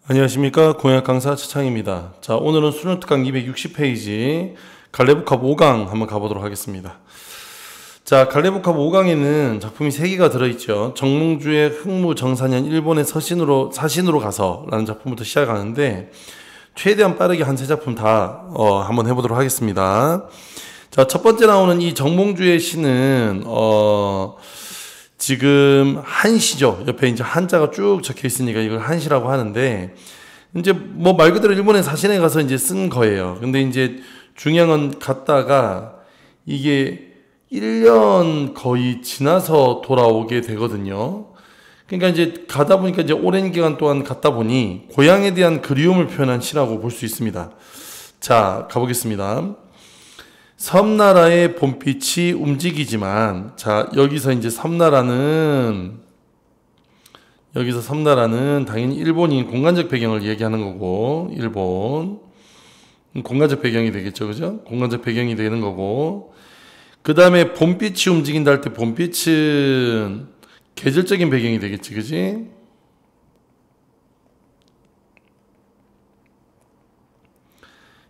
안녕하십니까, 공약 강사 최창입니다. 자, 오늘은 수능 특강 260페이지 갈래복합 5강 한번 가보도록 하겠습니다. 자, 갈래복합 5강에는 작품이 3개가 들어있죠. 정몽주의 흑무정사년 일본의 사신으로 가서 라는 작품부터 시작하는데, 최대한 빠르게 한 3작품 다 한번 해보도록 하겠습니다. 자, 첫 번째 나오는 이 정몽주의 시는 지금 한시죠. 옆에 이제 한자가 쭉 적혀 있으니까 이걸 한시라고 하는데, 이제 뭐 말 그대로 일본의 사신에 가서 이제 쓴 거예요. 근데 이제 중요한 건 갔다가 이게 1년 거의 지나서 돌아오게 되거든요. 그러니까 이제 가다 보니까 이제 오랜 기간 동안 갔다 보니 고향에 대한 그리움을 표현한 시라고 볼 수 있습니다. 자, 가보겠습니다. 섬나라의 봄빛이 움직이지만, 자, 여기서 섬나라는 당연히 일본인 공간적 배경을 얘기하는 거고, 일본 공간적 배경이 되겠죠, 그죠? 공간적 배경이 되는 거고, 그 다음에 봄빛이 움직인다 할 때 봄빛은 계절적인 배경이 되겠지, 그지?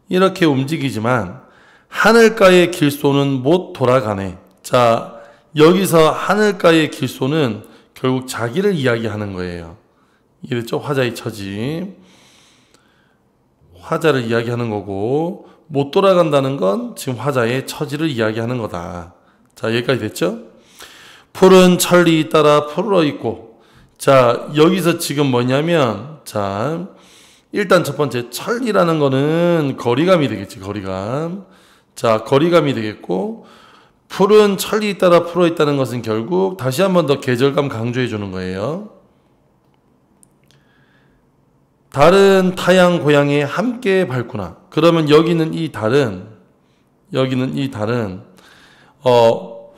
이렇게 움직이지만 하늘가의 길소는 못 돌아가네. 자, 여기서 하늘가의 길소는 결국 자기를 이야기하는 거예요. 이랬죠? 화자의 처지. 화자를 이야기하는 거고, 못 돌아간다는 건 지금 화자의 처지를 이야기하는 거다. 자, 여기까지 됐죠? 푸른 천리 따라 푸르러 있고, 자, 여기서 지금 뭐냐면, 자, 일단 첫 번째, 천리라는 거는 거리감이 되겠지, 거리감. 자, 거리감이 되겠고, 푸른 천리 따라 풀어 있다는 것은 결국 다시 한 번 더 계절감 강조해 주는 거예요. 달은 타양 고향에 함께 밝구나. 그러면 여기는 이 달은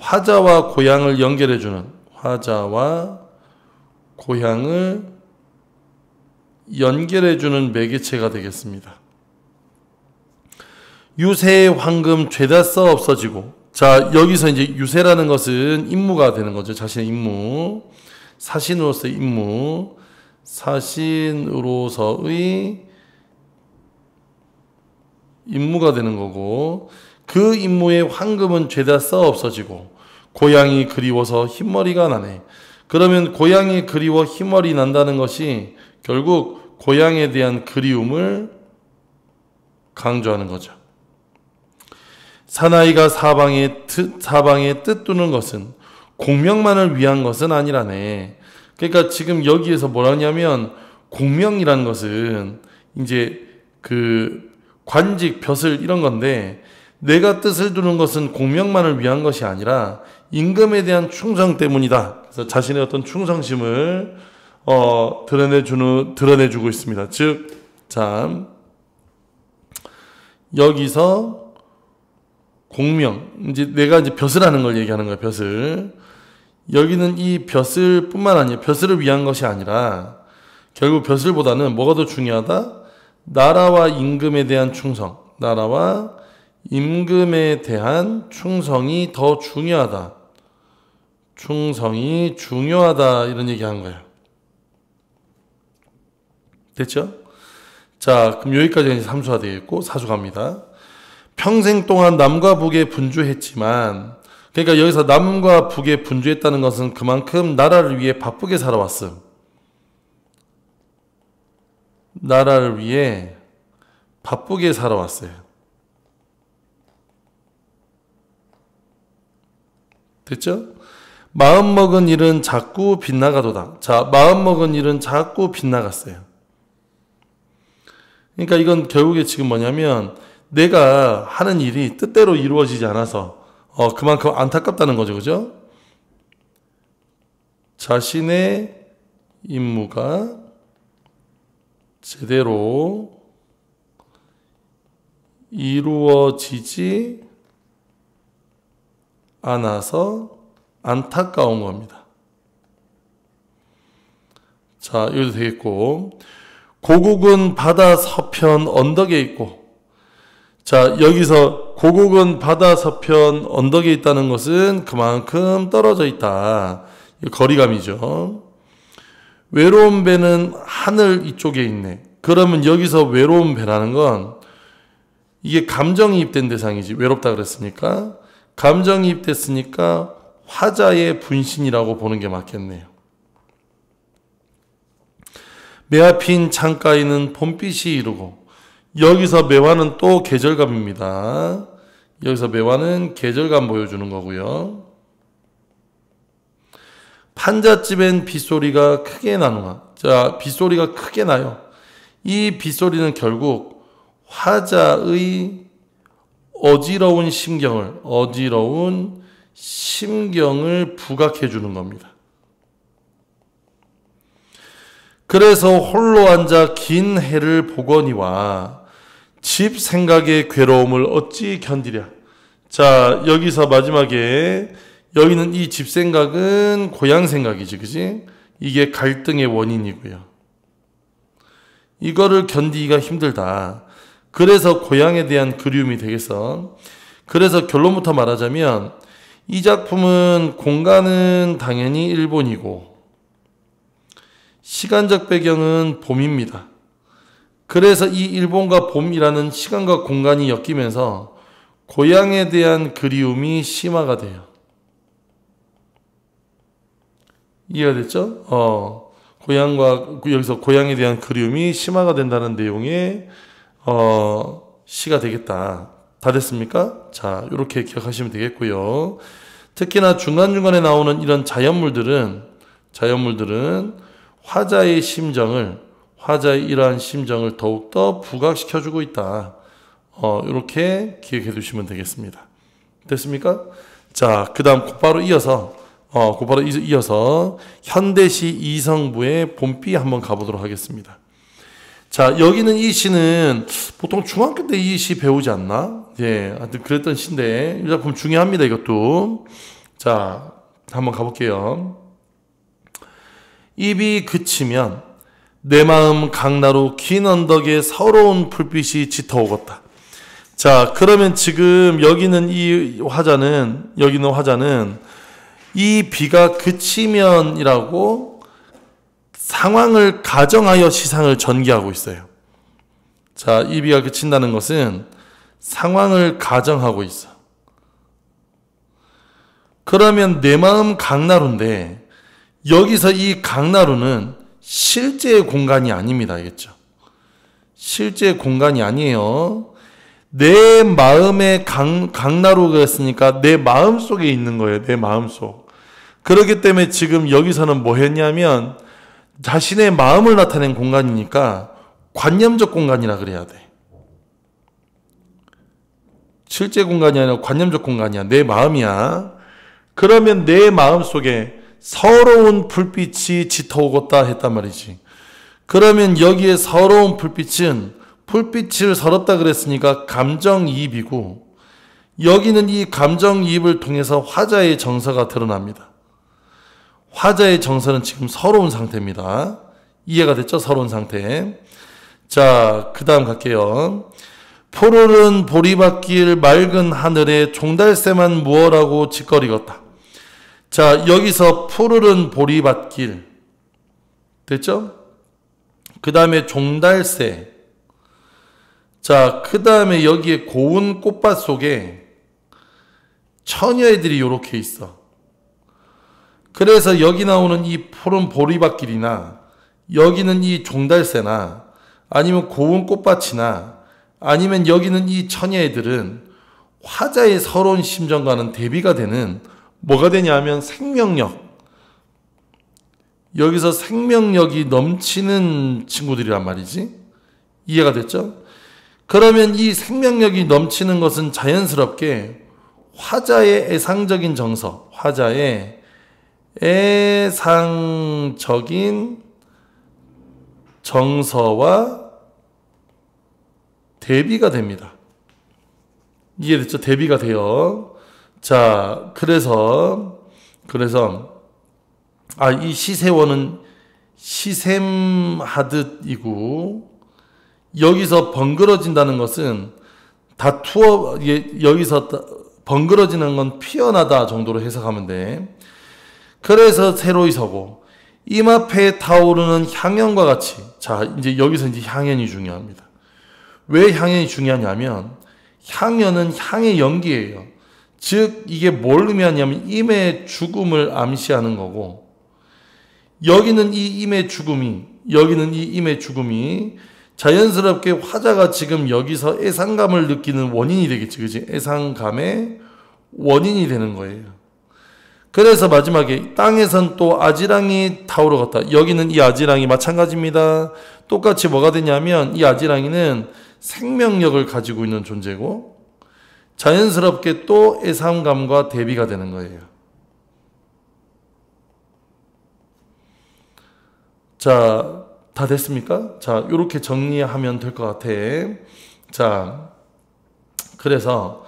화자와 고향을 연결해 주는, 화자와 고향을 연결해 주는 매개체가 되겠습니다. 유세의 황금 죄다 써 없어지고, 자, 여기서 이제 유세라는 것은 임무가 되는 거죠. 자신의 임무. 사신으로서의 임무. 사신으로서의 임무가 되는 거고, 그 임무의 황금은 죄다 써 없어지고, 고향이 그리워서 흰머리가 나네. 그러면 고향이 그리워 흰머리 난다는 것이 결국 고향에 대한 그리움을 강조하는 거죠. 사나이가 사방에 뜻 두는 것은 공명만을 위한 것은 아니라네. 그러니까 지금 여기에서 뭐라냐면, 공명이라는 것은 이제 그 관직, 벼슬 이런 건데, 내가 뜻을 두는 것은 공명만을 위한 것이 아니라 임금에 대한 충성 때문이다. 그래서 자신의 어떤 충성심을 드러내주고 있습니다. 즉, 자, 여기서 공명, 이제 내가 이제 벼슬하는 걸 얘기하는 거야, 벼슬. 여기는 이 벼슬뿐만 아니라, 벼슬을 위한 것이 아니라, 결국 벼슬보다는 뭐가 더 중요하다? 나라와 임금에 대한 충성, 나라와 임금에 대한 충성이 더 중요하다. 충성이 중요하다, 이런 얘기 하는 거예요. 됐죠? 자, 그럼 여기까지 이제 삼수가 되겠고, 사수 갑니다. 평생 동안 남과 북에 분주했지만, 그러니까 여기서 남과 북에 분주했다는 것은 그만큼 나라를 위해 바쁘게 살아왔음. 나라를 위해 바쁘게 살아왔어요. 됐죠? 마음먹은 일은 자꾸 빗나가도다. 자, 마음먹은 일은 자꾸 빗나갔어요. 그러니까 이건 결국에 지금 뭐냐면, 내가 하는 일이 뜻대로 이루어지지 않아서 그만큼 안타깝다는 거죠. 그죠? 자신의 임무가 제대로 이루어지지 않아서 안타까운 겁니다. 자, 여기도 되겠고, 고국은 바다 서편 언덕에 있고, 자, 여기서 고국은 바다 서편 언덕에 있다는 것은 그만큼 떨어져 있다. 거리감이죠. 외로운 배는 하늘 이쪽에 있네. 그러면 여기서 외로운 배라는 건 이게 감정이입된 대상이지. 외롭다 그랬으니까. 감정이입됐으니까 화자의 분신이라고 보는 게 맞겠네요. 매 앞인 창가에는 봄빛이 이루고, 여기서 매화는 또 계절감입니다. 여기서 매화는 계절감 보여주는 거고요. 판잣집엔 빗소리가 크게 나누나. 자, 빗소리가 크게 나요. 이 빗소리는 결국 화자의 어지러운 심경을 부각해 주는 겁니다. 그래서 홀로 앉아 긴 해를 보거니와 집 생각의 괴로움을 어찌 견디랴. 자, 여기서 마지막에 여기는 이 집 생각은 고향 생각이지, 그지? 이게 갈등의 원인이고요. 이거를 견디기가 힘들다. 그래서 고향에 대한 그리움이 되겠어. 그래서 결론부터 말하자면 이 작품은 공간은 당연히 일본이고 시간적 배경은 봄입니다. 그래서 이 일본과 봄이라는 시간과 공간이 엮이면서 고향에 대한 그리움이 심화가 돼요. 이해가 됐죠? 여기서 고향에 대한 그리움이 심화가 된다는 내용의 시가 되겠다. 다 됐습니까? 자, 이렇게 기억하시면 되겠고요. 특히나 중간중간에 나오는 이런 자연물들은 화자의 이러한 심정을 더욱더 부각시켜주고 있다. 이렇게 기억해 두시면 되겠습니다. 됐습니까? 자, 그 다음 곧바로 이어서 현대시 이성부의 봄비 한번 가보도록 하겠습니다. 자, 여기는 이 시는 보통 중학교 때 이 시 배우지 않나? 예, 하여튼 그랬던 시인데, 이 작품 중요합니다, 이것도. 자, 한번 가볼게요. 입이 그치면 내 마음 강나루 긴 언덕에 서러운 불빛이 짙어오겠다. 자, 그러면 지금 여기는 화자는 이 비가 그치면이라고 상황을 가정하여 시상을 전개하고 있어요. 자, 이 비가 그친다는 것은 상황을 가정하고 있어. 그러면 내 마음 강나루인데 여기서 이 강나루는 실제의 공간이 아닙니다. 알겠죠? 실제의 공간이 아니에요. 내 마음의 강나루가 있으니까 내 마음 속에 있는 거예요. 내 마음 속. 그렇기 때문에 지금 여기서는 뭐 했냐면 자신의 마음을 나타낸 공간이니까 관념적 공간이라 그래야 돼. 실제 공간이 아니라 관념적 공간이야. 내 마음이야. 그러면 내 마음 속에 서러운 불빛이 짙어오겠다 했단 말이지. 그러면 여기에 서러운 불빛을 서럽다 그랬으니까 감정이입이고, 여기는 이 감정이입을 통해서 화자의 정서가 드러납니다. 화자의 정서는 지금 서러운 상태입니다. 이해가 됐죠? 서러운 상태. 자, 그 다음 갈게요. 푸르른 보리밭길 맑은 하늘에 종달새만 무어라고 짓거리겠다. 자, 여기서 푸르른 보리밭길 됐죠? 그 다음에 종달새. 자, 그 다음에 여기에 고운 꽃밭 속에 처녀애들이 요렇게 있어. 그래서 여기 나오는 이 푸른 보리밭길이나 여기는 이 종달새나 아니면 고운 꽃밭이나 아니면 여기는 이 처녀애들은 화자의 서러운 심정과는 대비가 되는 뭐가 되냐면 생명력. 여기서 생명력이 넘치는 친구들이란 말이지. 이해가 됐죠? 그러면 이 생명력이 넘치는 것은 자연스럽게 화자의 애상적인 정서, 화자의 애상적인 정서와 대비가 됩니다. 이해됐죠? 대비가 돼요. 자, 그래서 이 시세원은 시샘하듯이고, 여기서 번거러진다는 것은 여기서 번거러지는 건 피어나다 정도로 해석하면 돼. 그래서 새로이 서고 이마패에 타오르는 향연과 같이, 자 이제 여기서 이제 향연이 중요합니다. 왜 향연이 중요하냐면 향연은 향의 연기예요. 즉 이게 뭘 의미하냐면 임의 죽음을 암시하는 거고, 여기는 이 임의 죽음이 자연스럽게 화자가 지금 여기서 애상감을 느끼는 원인이 되겠지, 그지? 애상감의 원인이 되는 거예요. 그래서 마지막에 땅에선 또 아지랑이 타오르겠다. 여기는 이 아지랑이 마찬가지입니다. 똑같이 뭐가 되냐면 이 아지랑이는 생명력을 가지고 있는 존재고 자연스럽게 또 애상감과 대비가 되는 거예요. 자, 다 됐습니까? 자, 이렇게 정리하면 될 것 같아. 자, 그래서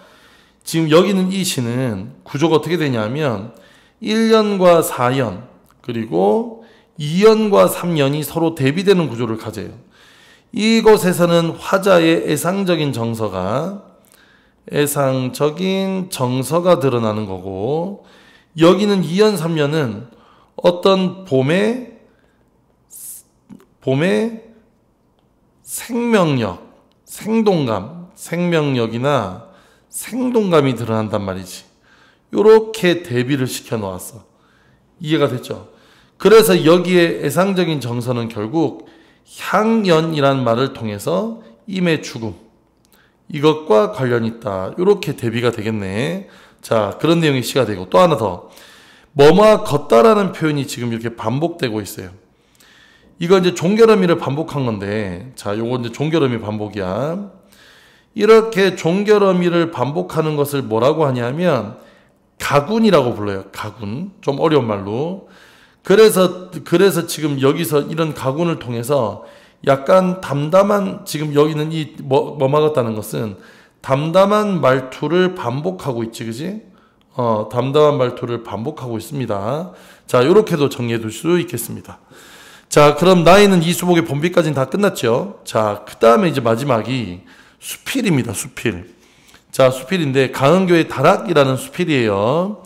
지금 여기는 이 시는 구조가 어떻게 되냐면 1년과 4년 그리고 2년과 3년이 서로 대비되는 구조를 가져요. 이곳에서는 화자의 애상적인 정서가 드러나는 거고, 여기는 2년, 3년은 어떤 봄의 생명력이나 생동감이 드러난단 말이지. 요렇게 대비를 시켜 놓았어. 이해가 됐죠? 그래서 여기에 애상적인 정서는 결국 향연이란 말을 통해서 임의 죽음, 이것과 관련이 있다. 요렇게 대비가 되겠네. 자, 그런 내용이 시가 되고, 또 하나 더. 뭐뭐와 걷다라는 표현이 지금 이렇게 반복되고 있어요. 이거 이제 종결어미를 반복한 건데, 자, 요거 이제 종결어미 반복이야. 이렇게 종결어미를 반복하는 것을 뭐라고 하냐면 가군이라고 불러요. 가군. 좀 어려운 말로. 그래서 지금 여기서 이런 가군을 통해서 약간 담담한, 지금 여기는 이 뭐막았다는 것은 담담한 말투를 반복하고 있지, 그지? 담담한 말투를 반복하고 있습니다. 자, 요렇게도 정리해 둘 수 있겠습니다. 자, 그럼 나이는 이 수복의 본비까지는 다 끝났죠. 자, 그 다음에 이제 마지막이 수필입니다. 수필. 자, 수필인데 강은교의 다락이라는 수필이에요.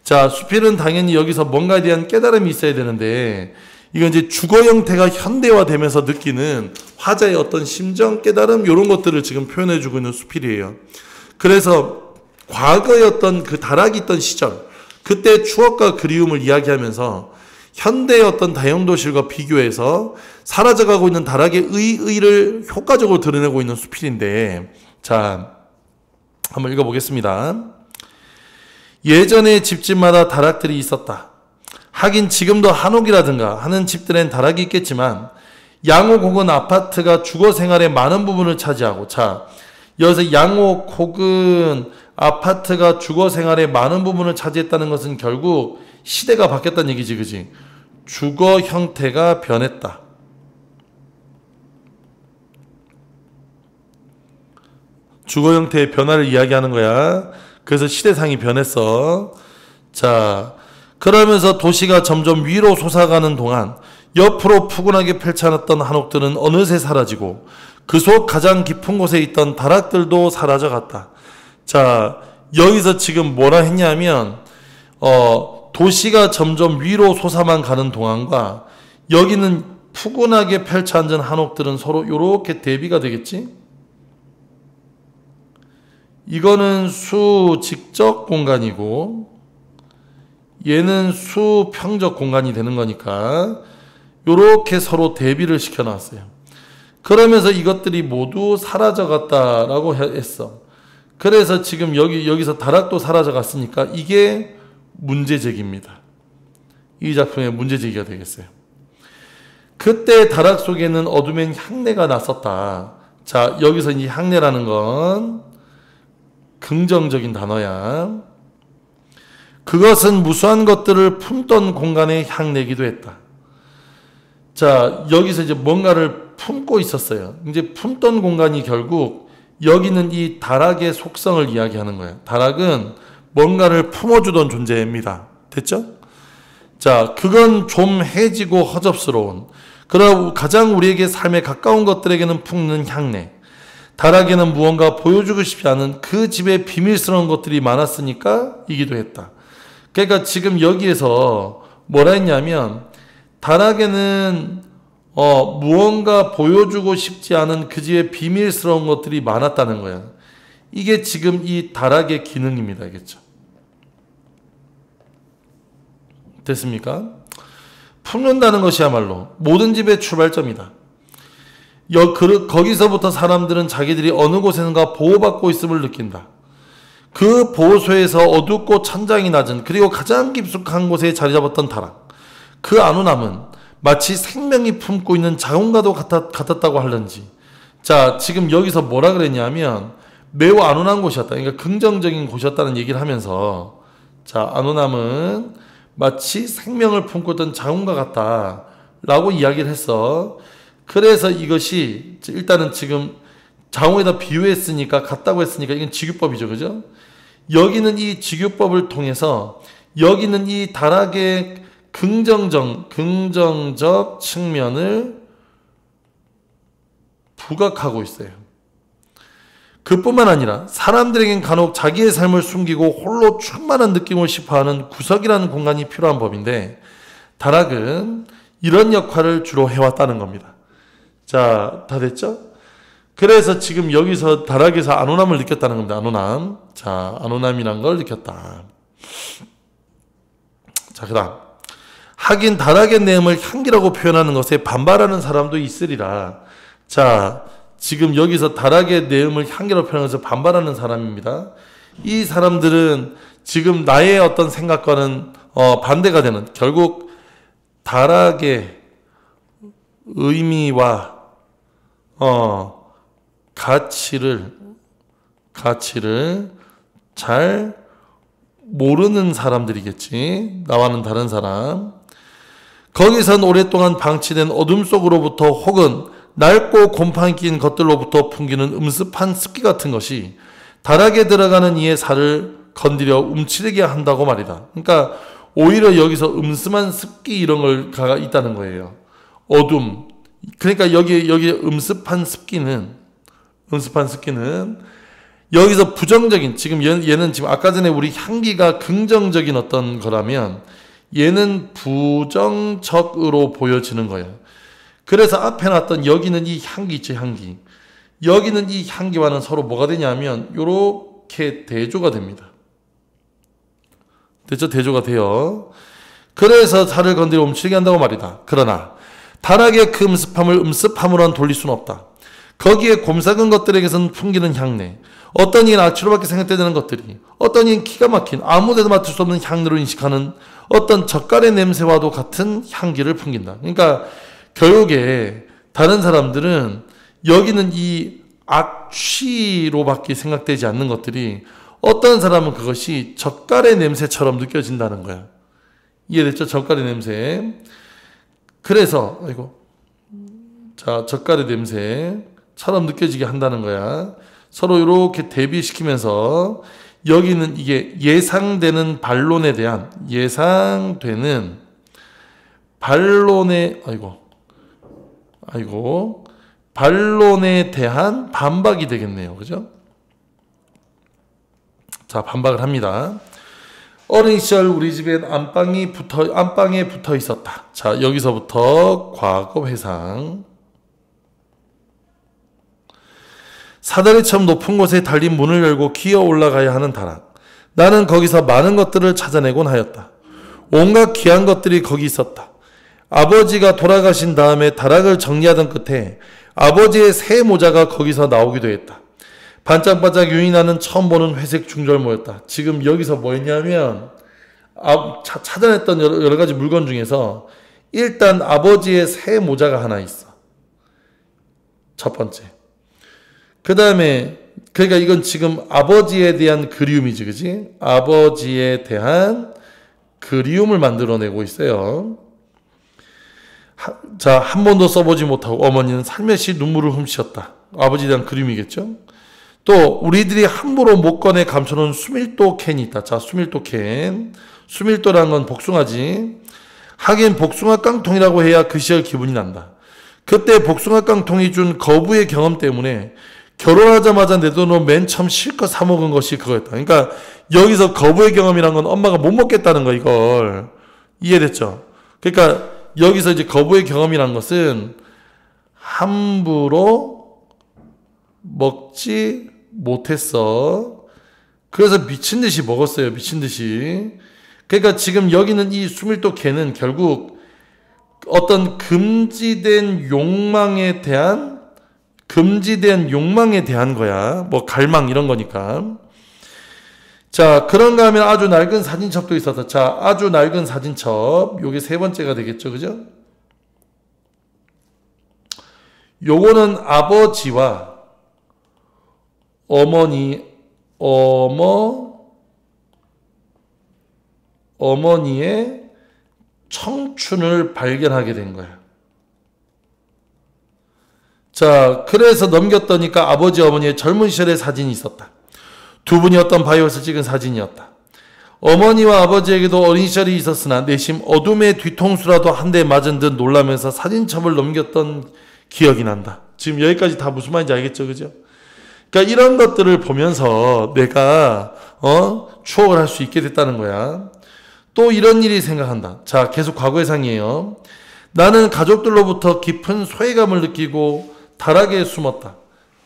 자, 수필은 당연히 여기서 뭔가에 대한 깨달음이 있어야 되는데, 이건 이제 주거 형태가 현대화되면서 느끼는 화자의 어떤 심정, 깨달음, 이런 것들을 지금 표현해주고 있는 수필이에요. 그래서 과거의 어떤 그 다락이 있던 시절, 그때 추억과 그리움을 이야기하면서 현대의 어떤 다용도실과 비교해서 사라져가고 있는 다락의 의의를 효과적으로 드러내고 있는 수필인데, 자, 한번 읽어보겠습니다. 예전에 집집마다 다락들이 있었다. 하긴 지금도 한옥이라든가 하는 집들엔 다락이 있겠지만 양옥 혹은 아파트가 주거 생활의 많은 부분을 차지하고, 자, 여기서 양옥 혹은 아파트가 주거 생활의 많은 부분을 차지했다는 것은 결국 시대가 바뀌었다는 얘기지, 그지? 주거 형태가 변했다. 주거 형태의 변화를 이야기하는 거야. 그래서 시대상이 변했어. 자, 그러면서 도시가 점점 위로 솟아가는 동안 옆으로 푸근하게 펼쳐놨던 한옥들은 어느새 사라지고 그 속 가장 깊은 곳에 있던 다락들도 사라져갔다. 자, 여기서 지금 뭐라 했냐면 도시가 점점 위로 솟아만 가는 동안과 여기는 푸근하게 펼쳐 앉은 한옥들은 서로 이렇게 대비가 되겠지? 이거는 수직적 공간이고 얘는 수평적 공간이 되는 거니까 이렇게 서로 대비를 시켜놨어요. 그러면서 이것들이 모두 사라져갔다라고 했어. 그래서 지금 여기서 다락도 사라져갔으니까 이게 문제제기입니다. 이 작품의 문제제기가 되겠어요. 그때 다락 속에는 어둠엔 향내가 났었다. 자, 여기서 이 향내라는 건 긍정적인 단어야. 그것은 무수한 것들을 품던 공간의 향내기도 했다. 자, 여기서 이제 뭔가를 품고 있었어요. 이제 품던 공간이 결국 여기는 이 다락의 속성을 이야기하는 거예요. 다락은 뭔가를 품어주던 존재입니다. 됐죠? 자, 그건 좀 해지고 허접스러운, 그러나 가장 우리에게 삶에 가까운 것들에게는 품는 향내. 다락에는 무언가 보여주고 싶지 않은 그 집에 비밀스러운 것들이 많았으니까 이기도 했다. 그러니까 지금 여기에서 뭐라 했냐면 다락에는 무언가 보여주고 싶지 않은 그 집의 비밀스러운 것들이 많았다는 거야. 이게 지금 이 다락의 기능입니다. 알겠죠? 됐습니까? 품는다는 것이야말로 모든 집의 출발점이다. 거기서부터 사람들은 자기들이 어느 곳에선가 보호받고 있음을 느낀다. 그 보호소에서 어둡고 천장이 낮은 그리고 가장 깊숙한 곳에 자리 잡았던 다락. 그 안온함은 마치 생명이 품고 있는 자궁과도 같았다고 하는지. 자, 지금 여기서 뭐라 그랬냐면 매우 안온한 곳이었다. 그러니까 긍정적인 곳이었다는 얘기를 하면서, 자, 안온함은 마치 생명을 품고 있던 자궁과 같다라고 이야기를 했어. 그래서 이것이 일단은 지금 자궁에다 비유했으니까 같다고 했으니까 이건 직유법이죠. 그죠? 여기는 이 직유법을 통해서 여기는 이 다락의 긍정적 측면을 부각하고 있어요. 그뿐만 아니라 사람들에겐 간혹 자기의 삶을 숨기고 홀로 충만한 느낌을 싶어하는 구석이라는 공간이 필요한 법인데 다락은 이런 역할을 주로 해왔다는 겁니다. 자, 다 됐죠? 그래서 지금 여기서 다락에서 안온함을 느꼈다는 겁니다. 안온함. 자, 안온함이란 걸 느꼈다. 자, 그 다음. 하긴 다락의 내음을 향기라고 표현하는 것에 반발하는 사람도 있으리라. 자, 지금 여기서 다락의 내음을 향기라고 표현하는 것에 반발하는 사람입니다. 이 사람들은 지금 나의 어떤 생각과는 반대가 되는, 결국 다락의 의미와 가치를 잘 모르는 사람들이겠지. 나와는 다른 사람. 거기선 오랫동안 방치된 어둠 속으로부터 혹은 낡고 곰팡이 낀 것들로부터 풍기는 음습한 습기 같은 것이 다락에 들어가는 이의 살을 건드려 움츠리게 한다고 말이다. 그러니까 오히려 여기서 음습한 습기 이런 걸 있다는 거예요. 어둠. 그러니까 여기 음습한 습기는 여기서 부정적인, 지금 얘는 지금 아까 전에 우리 향기가 긍정적인 어떤 거라면 얘는 부정적으로 보여지는 거예요. 그래서 앞에 놨던 여기는 이 향기 있죠, 향기. 여기는 이 향기와는 서로 뭐가 되냐면 요렇게 대조가 됩니다. 됐죠? 대조가 돼요. 그래서 살을 건드려 움츠리게 한다고 말이다. 그러나 다락의 그 음습함을 음습함으로는 돌릴 수는 없다. 거기에 곰삭은 것들에게서는 풍기는 향내, 어떤 이는 악취로밖에 생각되는 것들이, 어떤 이는 기가 막힌 아무데도 맡을 수 없는 향내로 인식하는 어떤 젓갈의 냄새와도 같은 향기를 풍긴다. 그러니까 결국에 다른 사람들은 여기는 이 악취로밖에 생각되지 않는 것들이 어떤 사람은 그것이 젓갈의 냄새처럼 느껴진다는 거야. 이해됐죠? 젓갈의 냄새. 그래서 자, 젓갈의 냄새처럼 느껴지게 한다는 거야. 서로 이렇게 대비시키면서 여기는 이게 예상되는 반론에 대한 반론에 대한 반박이 되겠네요. 그죠? 자, 반박을 합니다. 어린 시절 우리 집엔 안방에 붙어 있었다. 자, 여기서부터 과거 회상. 사다리처럼 높은 곳에 달린 문을 열고 기어 올라가야 하는 다락. 나는 거기서 많은 것들을 찾아내곤 하였다. 온갖 귀한 것들이 거기 있었다. 아버지가 돌아가신 다음에 다락을 정리하던 끝에 아버지의 새 모자가 거기서 나오기도 했다. 반짝반짝 윤이 나는 처음 보는 회색 중절모였다. 지금 여기서 뭐 했냐면 찾아냈던 여러 가지 물건 중에서 일단 아버지의 새 모자가 하나 있어. 첫 번째. 그 다음에 그러니까 이건 지금 아버지에 대한 그리움이지, 그지? 아버지에 대한 그리움을 만들어내고 있어요. 자, 한 번도 써보지 못하고 어머니는 살며시 눈물을 훔치었다. 아버지에 대한 그리움이겠죠? 또 우리들이 함부로 못 꺼내 감춰놓은 수밀도 캔이 있다. 자, 수밀도 캔. 수밀도라는 건 복숭아지. 하긴 복숭아 깡통이라고 해야 그 시절 기분이 난다. 그때 복숭아 깡통이 준 거부의 경험 때문에 결혼하자마자 내 돈으로 맨 처음 실컷 사 먹은 것이 그거였다. 그러니까 여기서 거부의 경험이란 건 엄마가 못 먹겠다는 거, 이걸. 이해됐죠? 그러니까 여기서 이제 거부의 경험이란 것은 함부로 먹지 못했어. 그래서 미친 듯이 먹었어요. 미친 듯이. 그러니까 지금 여기는 이 수밀도 개는 결국 어떤 금지된 욕망에 대한 거야. 뭐 갈망 이런 거니까. 자, 그런가 하면 아주 낡은 사진첩도 있었다. 자, 아주 낡은 사진첩. 요게 세 번째가 되겠죠. 그죠? 요거는 아버지와 어머니의 청춘을 발견하게 된 거야. 자, 그래서 넘겼더니까 아버지 어머니의 젊은 시절의 사진이 있었다. 두 분이 어떤 바이오스를 찍은 사진이었다. 어머니와 아버지에게도 어린 시절이 있었으나 내심 어둠의 뒤통수라도 한 대 맞은 듯 놀라면서 사진첩을 넘겼던 기억이 난다. 지금 여기까지 다 무슨 말인지 알겠죠? 그죠? 그러니까 이런 것들을 보면서 내가 추억을 할 수 있게 됐다는 거야. 또 이런 일이 생각한다. 자, 계속 과거의 상이에요. 나는 가족들로부터 깊은 소외감을 느끼고 다락에 숨었다.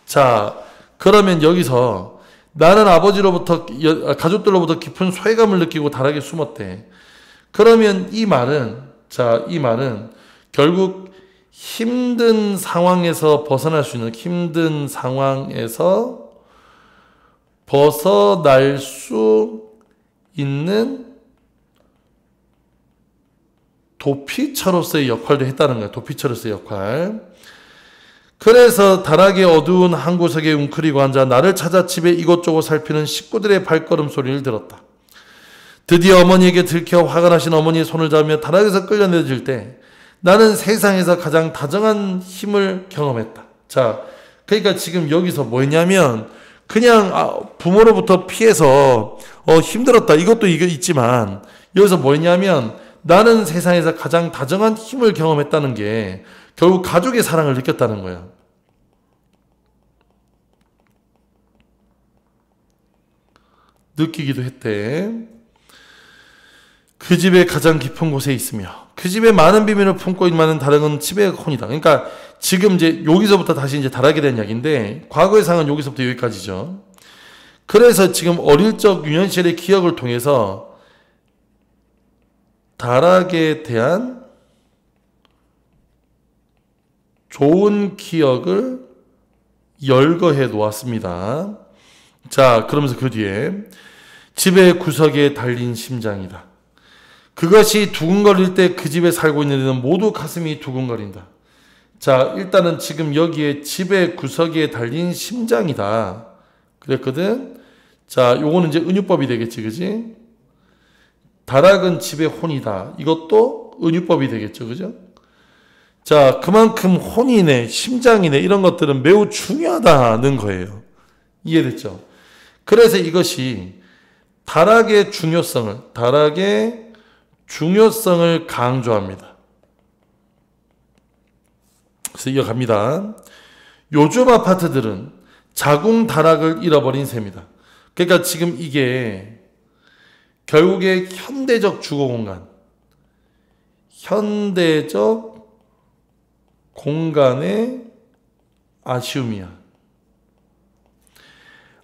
자, 그러면 여기서 나는 가족들로부터 깊은 소외감을 느끼고 다락에 숨었대. 그러면 이 말은 결국 힘든 상황에서 벗어날 수 있는, 힘든 상황에서 벗어날 수 있는 도피처로서의 역할도 했다는 거야. 도피처로서의 역할. 그래서 다락의 어두운 한 구석에 웅크리고 앉아 나를 찾아 집에 이곳저곳 살피는 식구들의 발걸음 소리를 들었다. 드디어 어머니에게 들켜 화가 나신 어머니의 손을 잡으며 다락에서 끌려내질 때 나는 세상에서 가장 다정한 힘을 경험했다. 자, 그러니까 지금 여기서 뭐였냐면 그냥 부모로부터 피해서 힘들었다. 이것도 있지만 여기서 뭐였냐면 나는 세상에서 가장 다정한 힘을 경험했다는 게 결국 가족의 사랑을 느꼈다는 거야. 느끼기도 했대. 그 집의 가장 깊은 곳에 있으며 그 집의 많은 비밀을 품고 있는 다락은 집의 혼이다. 그러니까 지금 이제 여기서부터 다시 이제 다락에 대한 이야기인데 과거의 상은 여기서부터 여기까지죠. 그래서 지금 어릴 적 유년시절의 기억을 통해서 다락에 대한 좋은 기억을 열거해 놓았습니다. 자, 그러면서 그 뒤에 집의 구석에 달린 심장이다. 그것이 두근거릴 때 그 집에 살고 있는 이들은 모두 가슴이 두근거린다. 자, 일단은 지금 여기에 집의 구석에 달린 심장이다. 그랬거든. 자, 요거는 이제 은유법이 되겠지, 그지? 다락은 집의 혼이다. 이것도 은유법이 되겠죠, 그죠? 자, 그만큼 혼이네, 심장이네, 이런 것들은 매우 중요하다는 거예요. 이해됐죠? 그래서 이것이 다락의 중요성을 강조합니다. 그래서 이어갑니다. 요즘 아파트들은 자궁 다락을 잃어버린 셈이다. 그러니까 지금 이게 결국에 현대적 주거공간, 현대적 공간의 아쉬움이야.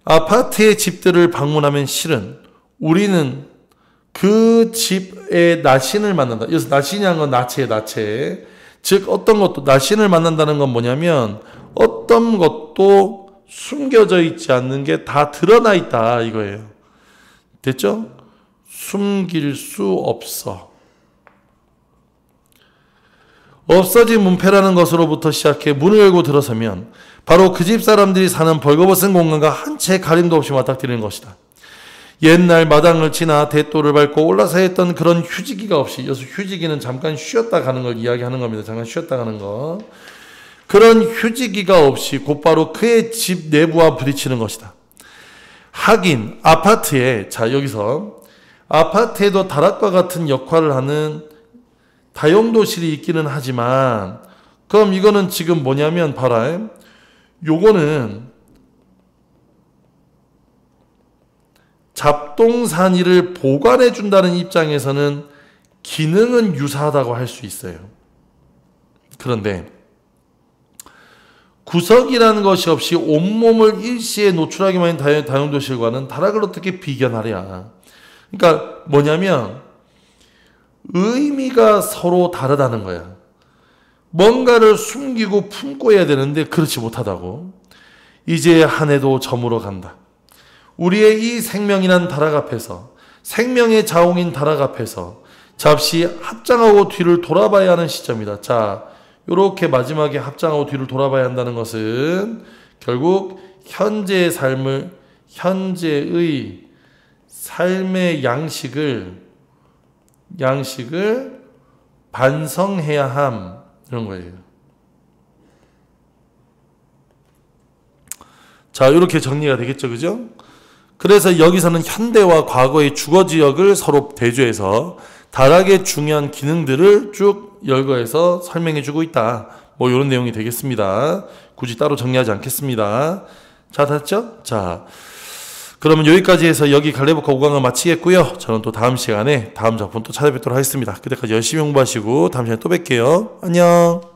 아파트의 집들을 방문하면 실은 우리는 그 집의 나신을 만난다. 여기서 나신이라는 건 나체예요, 나체. 즉 어떤 것도 나신을 만난다는 건 뭐냐면 어떤 것도 숨겨져 있지 않는 게 다 드러나 있다 이거예요. 됐죠? 숨길 수 없어. 없어진 문패라는 것으로부터 시작해 문을 열고 들어서면 바로 그 집 사람들이 사는 벌거벗은 공간과 한 채 가림도 없이 맞닥뜨리는 것이다. 옛날 마당을 지나 대도를 밟고 올라서 했던 그런 휴지기가 없이, 여기서 휴지기는 잠깐 쉬었다 가는 걸 이야기하는 겁니다. 잠깐 쉬었다 가는 거. 그런 휴지기가 없이 곧바로 그의 집 내부와 부딪히는 것이다. 하긴 아파트에, 자 여기서 아파트에도 다락과 같은 역할을 하는 다용도실이 있기는 하지만, 그럼 이거는 지금 뭐냐면 봐라, 요거는 잡동사니를 보관해 준다는 입장에서는 기능은 유사하다고 할 수 있어요. 그런데 구석이라는 것이 없이 온몸을 일시에 노출하기만 한 다용도실과는 다락을 어떻게 비견하랴. 그러니까 뭐냐면 의미가 서로 다르다는 거야. 뭔가를 숨기고 품고 해야 되는데 그렇지 못하다고. 이제 한 해도 저물어 간다. 우리의 이 생명이란 다락 앞에서, 생명의 자웅인 다락 앞에서 잠시 합장하고 뒤를 돌아봐야 하는 시점이다. 자, 이렇게 마지막에 합장하고 뒤를 돌아봐야 한다는 것은 결국 현재의 삶을, 현재의 삶의 양식을 반성해야 함, 이런 거예요. 자, 이렇게 정리가 되겠죠, 그죠? 그래서 여기서는 현대와 과거의 주거 지역을 서로 대조해서 다락의 중요한 기능들을 쭉 열거해서 설명해 주고 있다. 뭐 이런 내용이 되겠습니다. 굳이 따로 정리하지 않겠습니다. 자, 됐죠? 자, 그러면 여기까지 해서 여기 갈래복화 5강을 마치겠고요. 저는 또 다음 시간에 다음 작품 또 찾아뵙도록 하겠습니다. 그때까지 열심히 공부하시고 다음 시간에 또 뵐게요. 안녕.